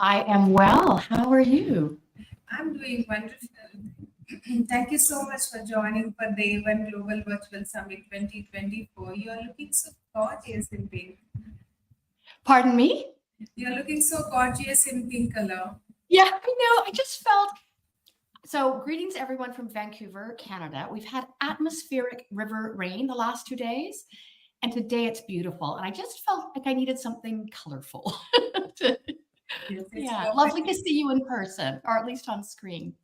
I am well. How are you? I'm doing wonderful. Thank you so much for joining for the One Global Virtual Summit 2024. You're looking so gorgeous in pink. Pardon me? You're looking so gorgeous in pink color. Yeah, I know. I just felt so. Greetings, everyone from Vancouver, Canada. We've had atmospheric river rain the last 2 days, and today it's beautiful. And I just felt like I needed something colorful. Yes, it's Yeah, lovely to perfect. see you in person, or at least on screen.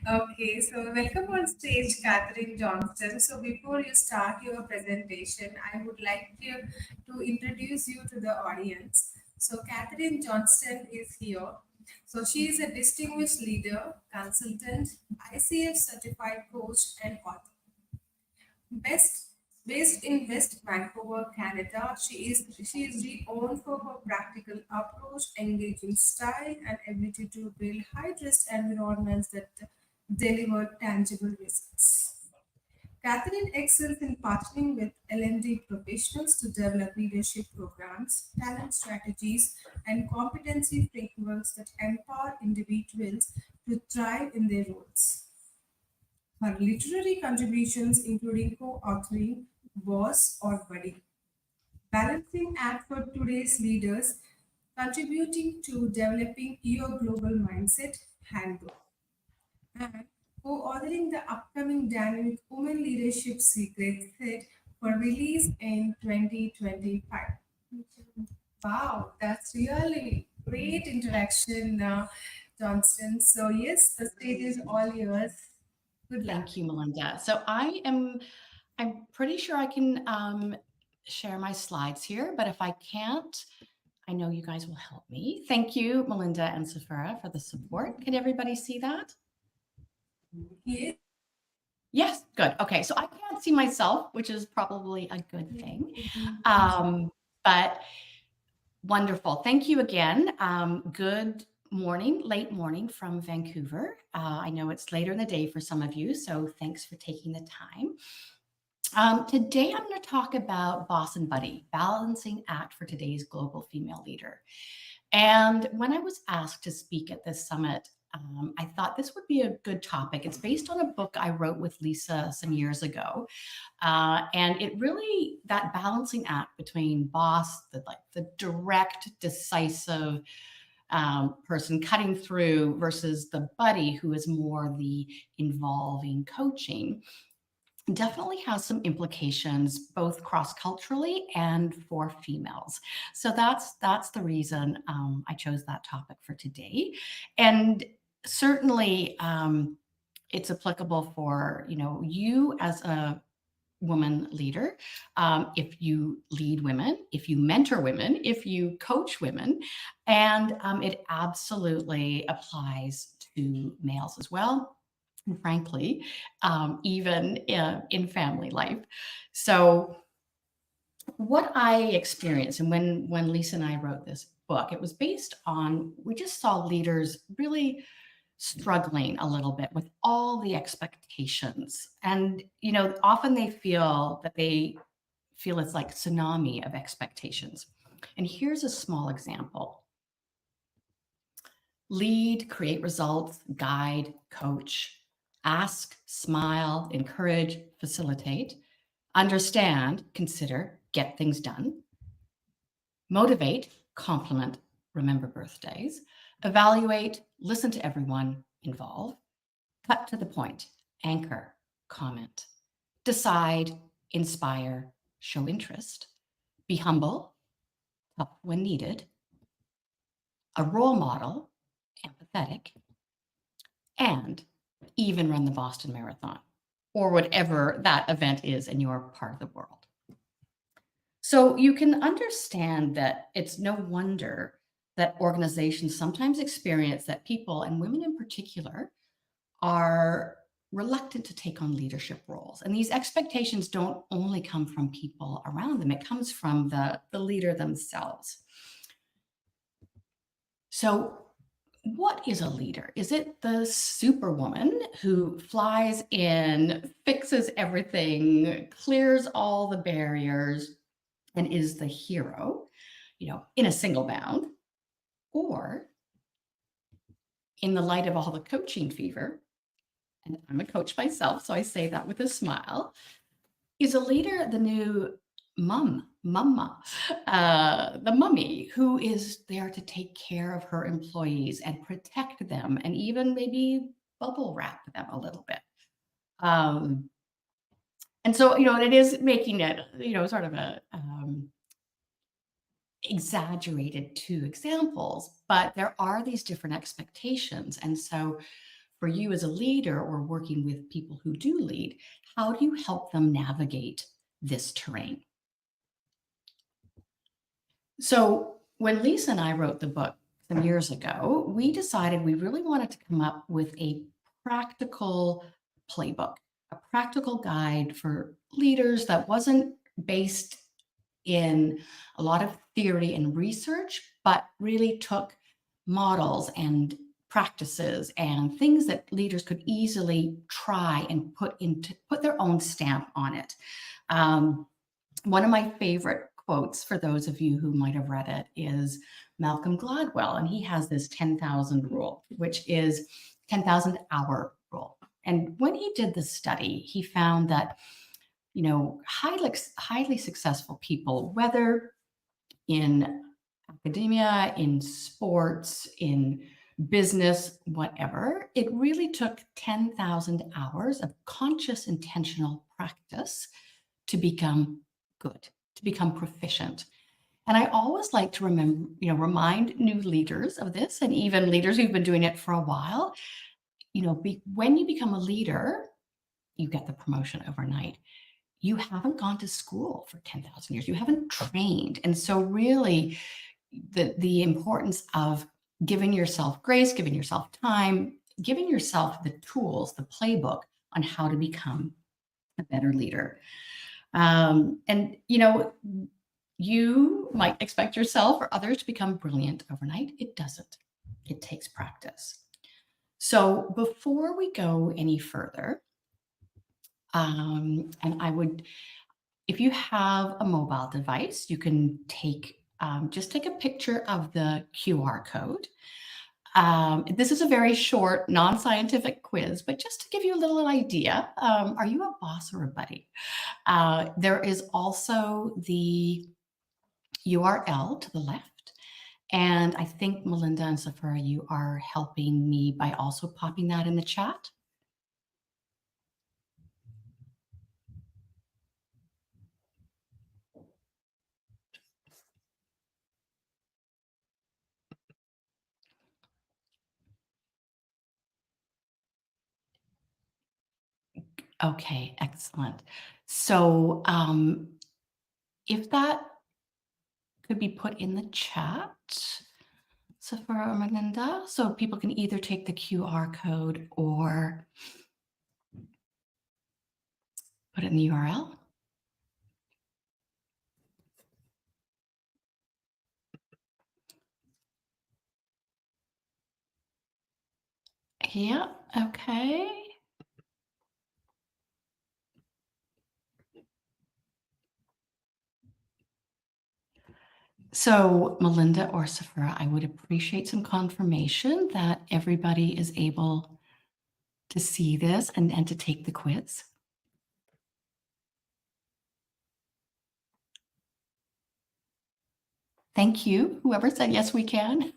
Okay, so welcome on stage, Katherine Johnston. So before you start your presentation, I would like to introduce you to the audience. So Katherine Johnston is here. So she is a distinguished leader, consultant, ICF certified coach, and author. Best Based in West Vancouver, Canada, she is renowned for her practical approach, engaging style, and ability to build high-trust environments that deliver tangible results. Catherine excels in partnering with L&D professionals to develop leadership programs, talent strategies, and competency frameworks that empower individuals to thrive in their roles. Her literary contributions, including co-authoring Boss or Buddy, Balancing Act for Today's Leaders, contributing to developing your global mindset handbook, and co-authoring the upcoming Dynamic Women Leadership Secret Set for release in 2025. Wow, that's really great interaction, Johnston. So yes, the stage is all yours. Good luck. Thank you, Melinda. So I'm pretty sure I can share my slides here, but if I can't, I know you guys will help me. Thank you, Melinda and Safara, for the support. Can everybody see that? Yes. Yes, good. Okay, so I can't see myself, which is probably a good thing. But wonderful. Thank you again. Good morning, late morning from Vancouver. I know it's later in the day for some of you, so thanks for taking the time. Today, I'm going to talk about Boss and Buddy, balancing act for today's global female leader. And when I was asked to speak at this summit, I thought this would be a good topic. It's based on a book I wrote with Lisa some years ago. And it really, that balancing act between boss, the direct, decisive person cutting through versus the buddy who is more the involving coaching definitely has some implications both cross-culturally and for females. So that's the reason I chose that topic for today. And certainly it's applicable for you as a woman leader, if you lead women, if you mentor women, if you coach women, and it absolutely applies to males as well, and frankly, even in family life. So what I experienced, and when Lisa and I wrote this book, it was based on, we just saw leaders really struggling a little bit with all the expectations. And, often they feel it's like tsunami of expectations. And here's a small example. Lead, create results, guide, coach, ask, smile, encourage, facilitate, understand, consider, get things done, motivate, compliment, remember birthdays, evaluate, listen to everyone, involve, cut to the point, anchor, comment, decide, inspire, show interest, be humble, tough when needed, a role model, empathetic, and even run the Boston Marathon or whatever that event is in your part of the world. So you can understand that it's no wonder that organizations sometimes experience that people, and women in particular, are reluctant to take on leadership roles. And these expectations don't only come from people around them, it comes from the leader themselves. So what is a leader? Is it the superwoman who flies in, fixes everything, clears all the barriers, and is the hero, in a single bound? Or in the light of all the coaching fever, and I'm a coach myself, so I say that with a smile, is a leader the new mama, the mummy who is there to take care of her employees and protect them and even maybe bubble wrap them a little bit? Um, and so, it is making it, sort of a exaggerated two examples, but there are these different expectations. And so, for you as a leader or working with people who do lead, how do you help them navigate this terrain? So, when Lisa and I wrote the book some years ago, we decided we really wanted to come up with a practical playbook, a practical guide for leaders that wasn't based in a lot of theory and research, but really took models and practices and things that leaders could easily try and put their own stamp on it. Um, One of my favorite quotes for those of you who might have read it is Malcolm Gladwell, and he has this 10,000 rule, which is 10,000 hour rule. And when he did the study, he found that highly successful people, whether in academia, in sports, in business, whatever, it really took 10,000 hours of conscious, intentional practice to become good, to become proficient. And I always like to remind new leaders of this, and even leaders who've been doing it for a while. When you become a leader, you get the promotion overnight. You haven't gone to school for 10,000 years. You haven't trained. And so really the importance of giving yourself grace, giving yourself time, giving yourself the tools, the playbook on how to become a better leader. And you might expect yourself or others to become brilliant overnight. It doesn't. It takes practice. So before we go any further, and if you have a mobile device, you can just take a picture of the QR code. This is a very short, non-scientific quiz, but just to give you a little idea, are you a boss or a buddy? There is also the URL to the left. And I think Melinda and Safira, you are helping me by also popping that in the chat. Okay, excellent. So if that could be put in the chat, Safira or Melinda, so people can either take the QR code or put it in the URL. Yeah, okay. So Melinda or Safira, I would appreciate some confirmation that everybody is able to see this and to take the quiz. Thank you. Whoever said yes, we can.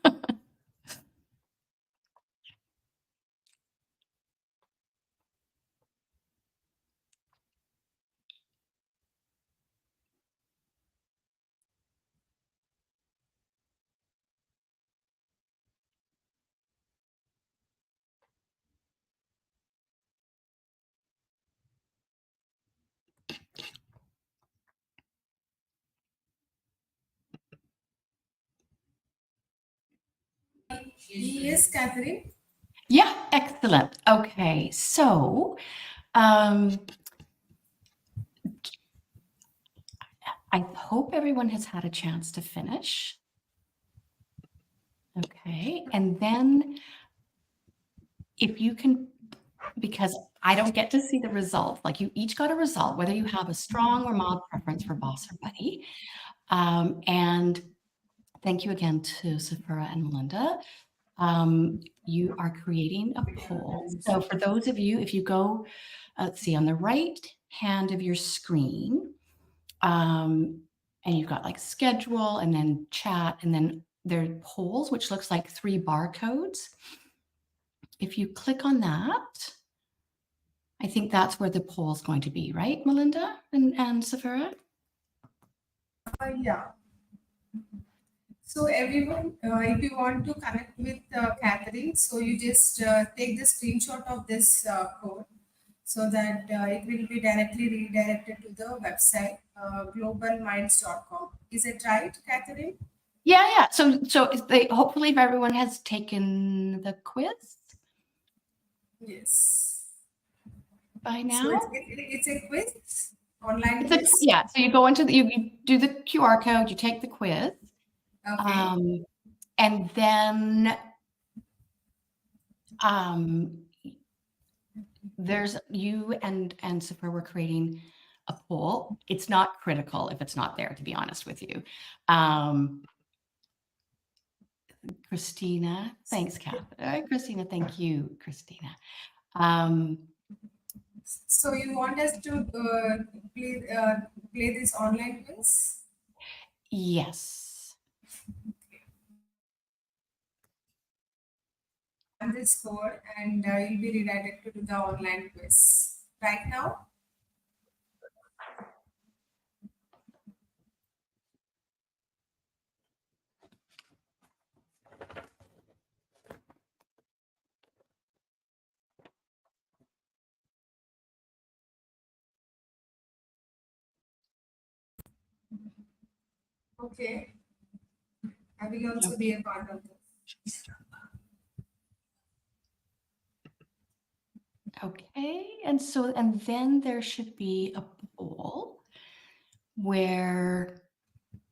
Yes, Catherine. Yeah, excellent. Okay, so I hope everyone has had a chance to finish. Okay, and then if you can, because I don't get to see the result, like you each got a result, whether you have a strong or mild preference for boss or buddy. And thank you again to Sephora and Melinda. You are creating a poll. So for those of you, if you go, let's see, on the right hand of your screen, and you've got like schedule and then chat, and then there are polls, which looks like 3 barcodes. If you click on that, I think that's where the poll is going to be, right, Melinda and Sephora? Yeah. So everyone, if you want to connect with Catherine, so you just take the screenshot of this code so that it will be directly redirected to the website globalminds.com. Is it right, Catherine? Yeah. So hopefully if everyone has taken the quiz Yes. by So now. it's a quiz, online It's quiz. yeah, so you go into you do the QR code, you take the quiz, Okay. and then there's you and Sephora were creating a poll. It's not critical if it's not there, to be honest with you. Christina, thanks, Katherine. Christina, thank you, Christina. So you want us to play this online quiz? Yes. And this code, and you'll be redirected to the online quiz right now. Okay. I will also be a part of this. Okay, and then there should be a poll where,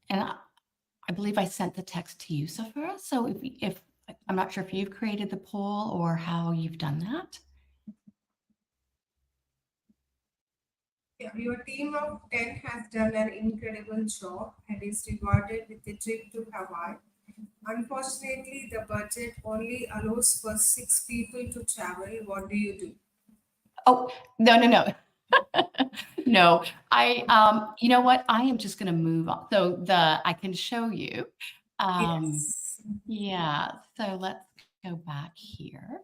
and I believe I sent the text to you, Sephora. So if I'm not sure if you've created the poll or how you've done that. Yeah, your team of 10 has done an incredible job and is rewarded with a trip to Hawaii. Unfortunately, the budget only allows for 6 people to travel. What do you do? Oh, no. No, you know what? I am just gonna move on. So I can show you. Yes. Yeah, so let's go back here.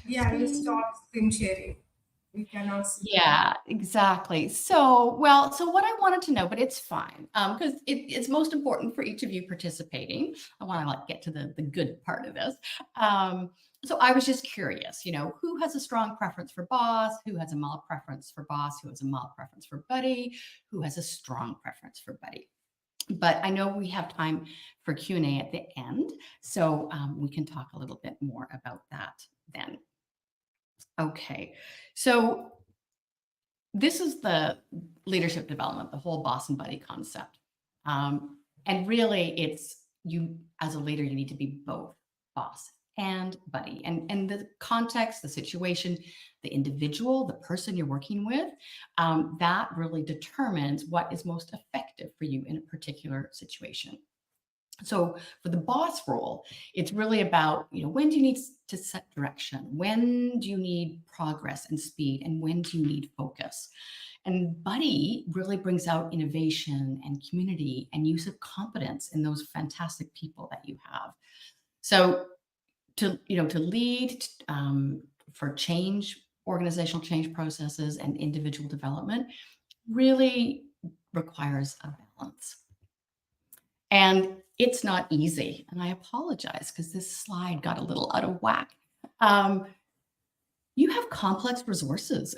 Yeah, you stop screen sharing. We cannot see. Yeah, exactly. So what I wanted to know, but it's fine, because it's most important for each of you participating. I want to like get to the good part of this. So I was just curious, who has a strong preference for boss, who has a mild preference for boss, who has a mild preference for buddy, who has a strong preference for buddy. But I know we have time for Q&A at the end, so we can talk a little bit more about that then. Okay, so this is the leadership development, the whole boss and buddy concept. And really it's you as a leader, you need to be both boss and buddy. And the context, the situation, the individual, the person you're working with, that really determines what is most effective for you in a particular situation. So for the boss role, it's really about, when do you need to set direction? When do you need progress and speed? And when do you need focus? And buddy really brings out innovation and community and use of competence in those fantastic people that you have. So to lead for change, organizational change processes and individual development really requires a balance. And it's not easy. And I apologize because this slide got a little out of whack. You have complex resources,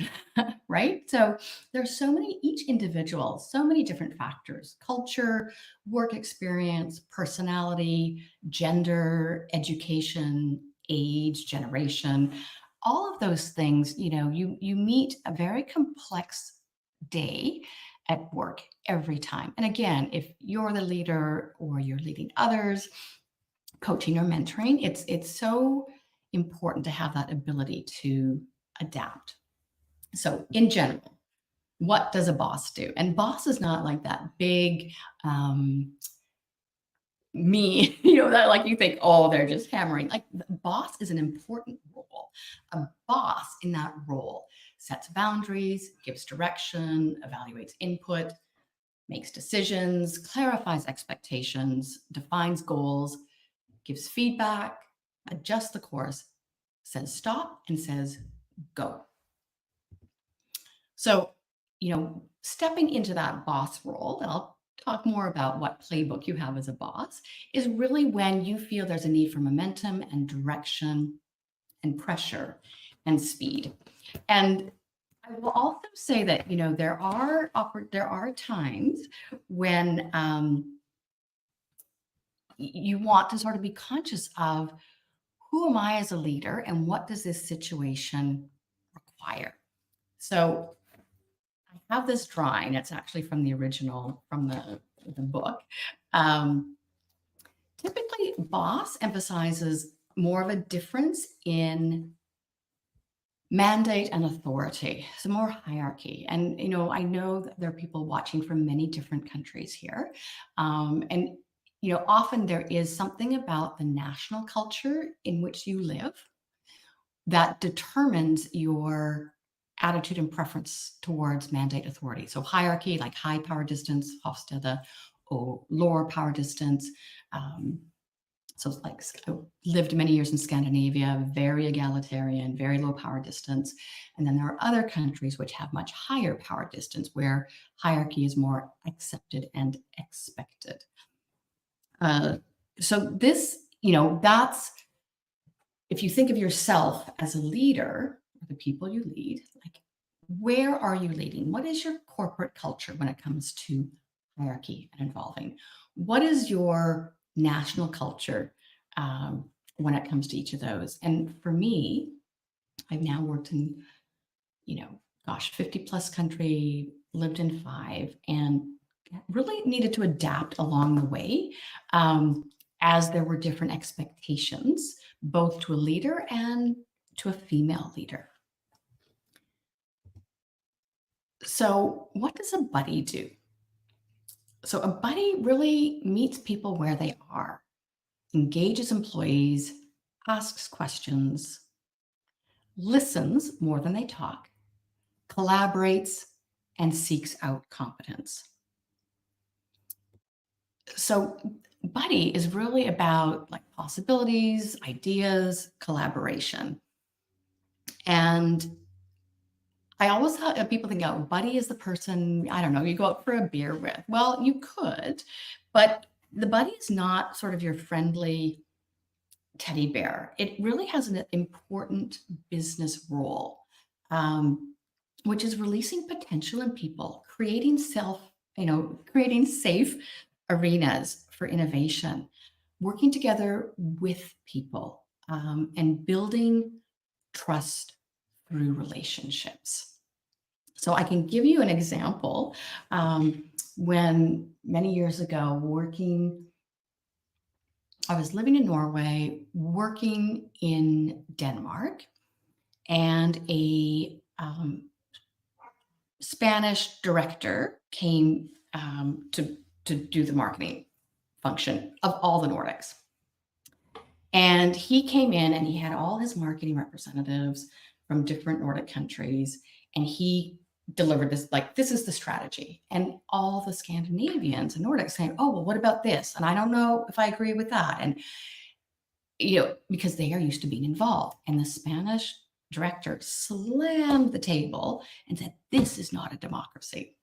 right? So there's each individual, so many different factors: culture, work experience, personality, gender, education, age, generation, all of those things. You meet a very complex day at work every time. And again, if you're the leader or you're leading others, coaching or mentoring, it's so important to have that ability to adapt. So in general, what does a boss do? And boss is not like that big, me, that like you think, oh, they're just hammering. Like the boss is an important role. A boss in that role sets boundaries, gives direction, evaluates input, makes decisions, clarifies expectations, defines goals, gives feedback, adjusts the course, says stop, and says go. So, stepping into that boss role, and I'll talk more about what playbook you have as a boss, is really when you feel there's a need for momentum and direction and pressure and speed. And I will also say that, there are times when you want to sort of be conscious of who am I as a leader and what does this situation require? So I have this drawing. It's actually from the original, from the book. Typically, boss emphasizes more of a difference in mandate and authority, so more hierarchy. And, I know that there are people watching from many different countries here. And, often there is something about the national culture in which you live that determines your attitude and preference towards mandate authority. So hierarchy, like high power distance, Hofstede, or lower power distance. So like I lived many years in Scandinavia, very egalitarian, very low power distance. And then there are other countries which have much higher power distance where hierarchy is more accepted and expected. So this, that's, if you think of yourself as a leader, or the people you lead, like where are you leading? What is your corporate culture when it comes to hierarchy and involving? What is your national culture when it comes to each of those? And for me, I've now worked in, 50 plus country, lived in 5, and really needed to adapt along the way as there were different expectations, both to a leader and to a female leader. So what does a buddy do? So a buddy really meets people where they are, engages employees, asks questions, listens more than they talk, collaborates, and seeks out competence. So buddy is really about like possibilities, ideas, collaboration. And I always thought people think, oh, buddy is the person, I don't know, you go out for a beer with. Well, you could, but the buddy is not sort of your friendly teddy bear. It really has an important business role, which is releasing potential in people, creating safe arenas for innovation, working together with people, and building trust through relationships. So I can give you an example. When many years ago, I was living in Norway, working in Denmark, and a Spanish director came to do the marketing function of all the Nordics. And he came in and he had all his marketing representatives from different Nordic countries, and he delivered this, like, this is the strategy. And all the Scandinavians and Nordics saying, oh, well, what about this? And I don't know if I agree with that. And, because they are used to being involved. And the Spanish director slammed the table and said, this is not a democracy.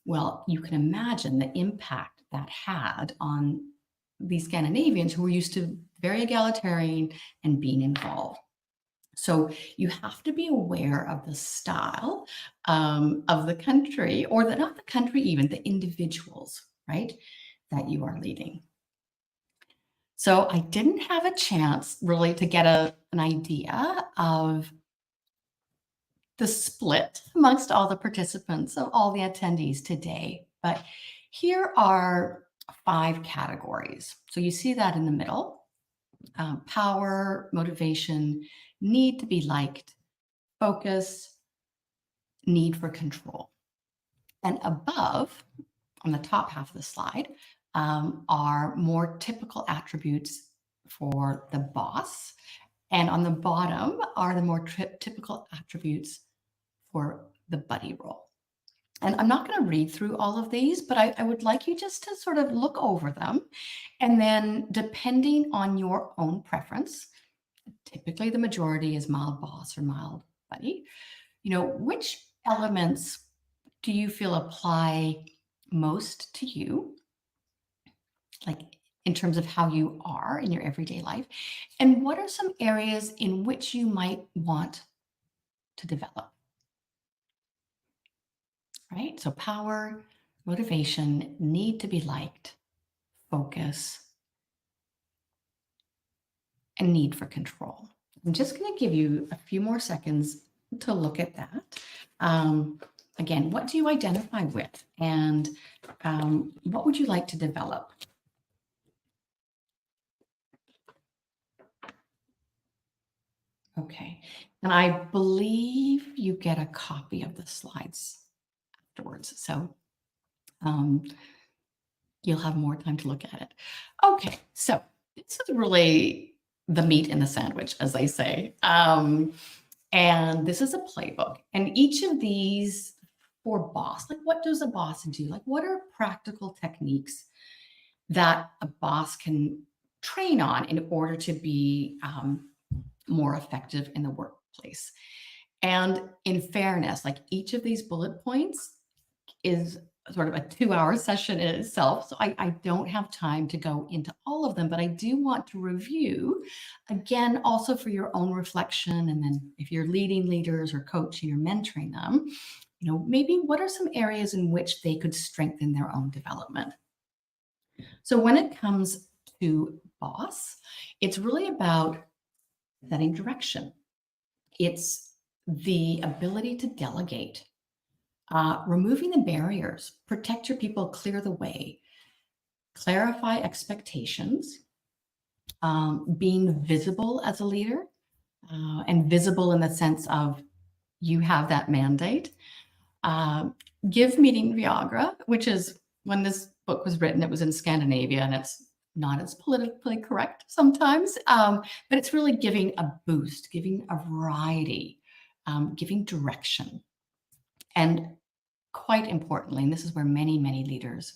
Well, you can imagine the impact that had on these Scandinavians who were used to very egalitarian and being involved. So you have to be aware of the style of the country, or not the country even, the individuals, right, that you are leading. So I didn't have a chance really to get an idea of the split amongst all the participants, of all the attendees today. But here are 5 categories. So you see that in the middle: power, motivation, need to be liked, focus, need for control. And above, on the top half of the slide, are more typical attributes for the boss. And on the bottom are the more typical attributes for the buddy role. And I'm not going to read through all of these, but I would like you just to sort of look over them. And then depending on your own preference, typically the majority is mild boss or mild buddy, which elements do you feel apply most to you, like in terms of how you are in your everyday life? And what are some areas in which you might want to develop? Right? So power, motivation, need to be liked, focus, and need for control. I'm just going to give you a few more seconds to look at that. Again, what do you identify with? And what would you like to develop? Okay. And I believe you get a copy of the slides afterwards. So you'll have more time to look at it. Okay. So this is really the meat in the sandwich, as they say. And this is a playbook. And each of these for boss, like what does a boss do? Like what are practical techniques that a boss can train on in order to be more effective in the workplace? And in fairness, like each of these bullet points is sort of a 2-hour session in itself. So I don't have time to go into all of them, but I do want to review again, also for your own reflection. And then if you're leading leaders or coaching or mentoring them, maybe what are some areas in which they could strengthen their own development? So when it comes to boss, it's really about setting direction. It's the ability to delegate, removing the barriers, protect your people, clear the way, clarify expectations, being visible as a leader, and visible in the sense of you have that mandate. Give meeting Viagra, which is when this book was written, it was in Scandinavia, and it's not as politically correct sometimes, but it's really giving a boost, giving a variety, giving direction. And quite importantly, and this is where many, many leaders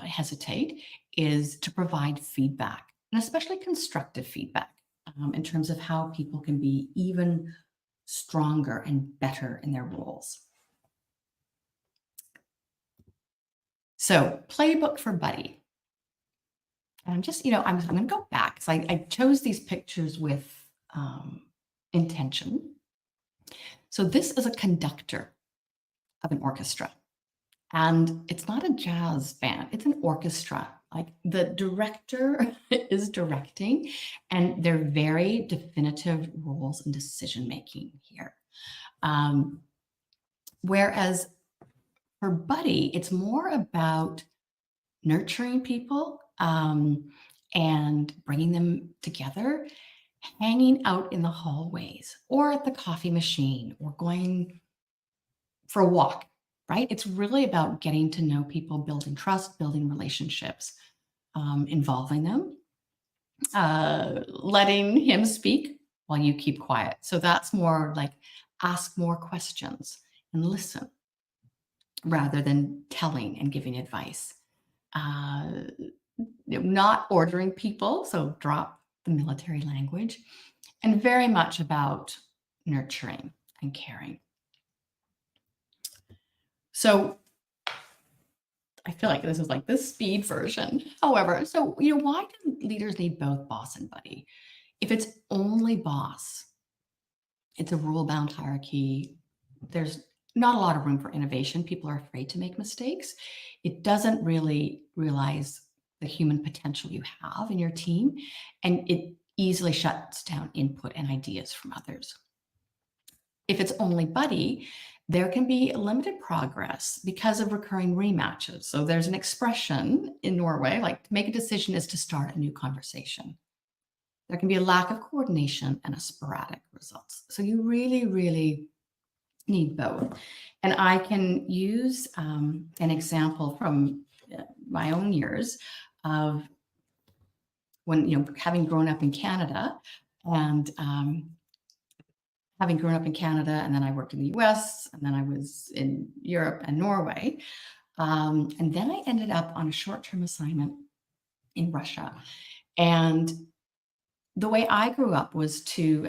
hesitate, is to provide feedback, and especially constructive feedback in terms of how people can be even stronger and better in their roles. So playbook for buddy. And I'm just, I'm going to go back because I chose these pictures with intention. So this is a conductor of an orchestra. And it's not a jazz band, it's an orchestra. Like the director is directing, and they're very definitive roles in decision making here. Whereas for buddy, it's more about nurturing people and bringing them together, hanging out in the hallways or at the coffee machine or going for a walk, right? It's really about getting to know people, building trust, building relationships, involving them, letting him speak while you keep quiet. So that's more like ask more questions and listen rather than telling and giving advice. Not ordering people, so drop the military language, and very much about nurturing and caring. So I feel like this is like the speed version. However, so why do leaders need both boss and buddy? If it's only boss, it's a rule-bound hierarchy. There's not a lot of room for innovation. People are afraid to make mistakes. It doesn't really realize the human potential you have in your team, and it easily shuts down input and ideas from others. If it's only buddy, there can be limited progress because of recurring rematches. So there's an expression in Norway, like to make a decision is to start a new conversation. There can be a lack of coordination and a sporadic results. So you really, really need both. And I can use an example from my own years of when, having grown up in Canada and having grown up in Canada, and then I worked in the US, and then I was in Europe and Norway. And then I ended up on a short-term assignment in Russia. And the way I grew up was to,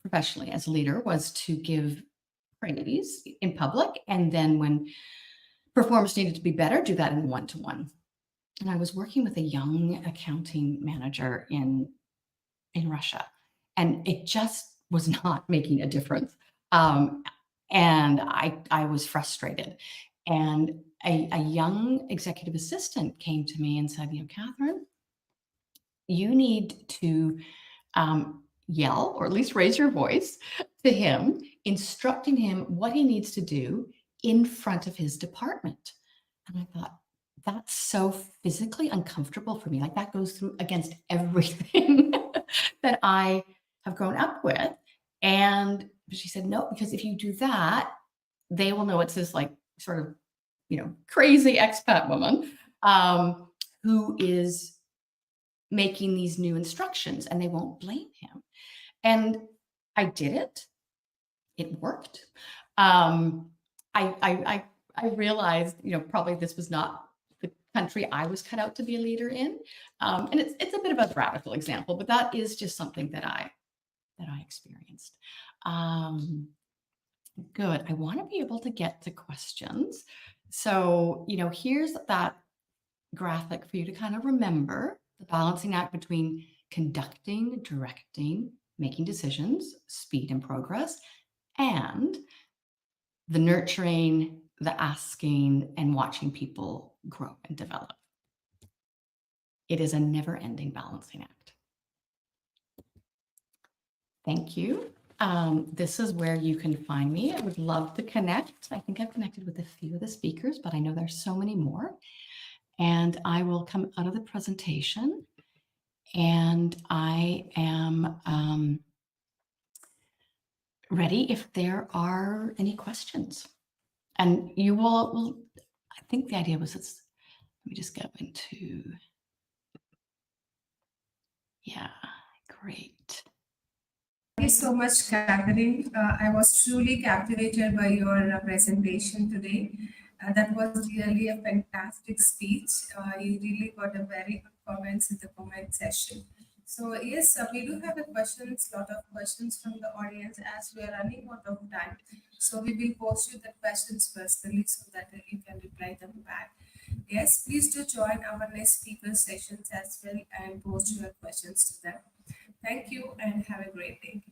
professionally, as a leader, was to give praise in public. And then when performance needed to be better, do that in one-to-one. And I was working with a young accounting manager in Russia, and it just was not making a difference. And I was frustrated. And a young executive assistant came to me and said, Katherine, you need to yell, or at least raise your voice to him, instructing him what he needs to do in front of his department. And I thought, that's so physically uncomfortable for me. Like, that goes through against everything that I have grown up with. And she said, no, because if you do that, they will know it's this like sort of, crazy expat woman who is making these new instructions, and they won't blame him. And I did it. It worked. I realized, probably this was not the country I was cut out to be a leader in. And it's a bit of a radical example, but that is just something that I experienced. Good. I want to be able to get to questions. So, here's that graphic for you to kind of remember the balancing act between conducting, directing, making decisions, speed and progress, and the nurturing, the asking, and watching people grow and develop. It is a never-ending balancing act. Thank you. This is where you can find me. I would love to connect. I think I've connected with a few of the speakers, but I know there's so many more. And I will come out of the presentation, and I am ready if there are any questions. And you will, I think the idea was, let me just go into, yeah, great. Thank you so much, Katherine. I was truly captivated by your presentation today. That was really a fantastic speech. You really got a very good comments in the comment session. So yes, we do have a lot of questions from the audience as we are running out of time. So we will post you the questions personally so that you can reply them back. Yes, please do join our next speaker sessions as well and post your questions to them. Thank you and have a great day.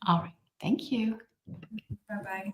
All right. Thank you. Bye-bye.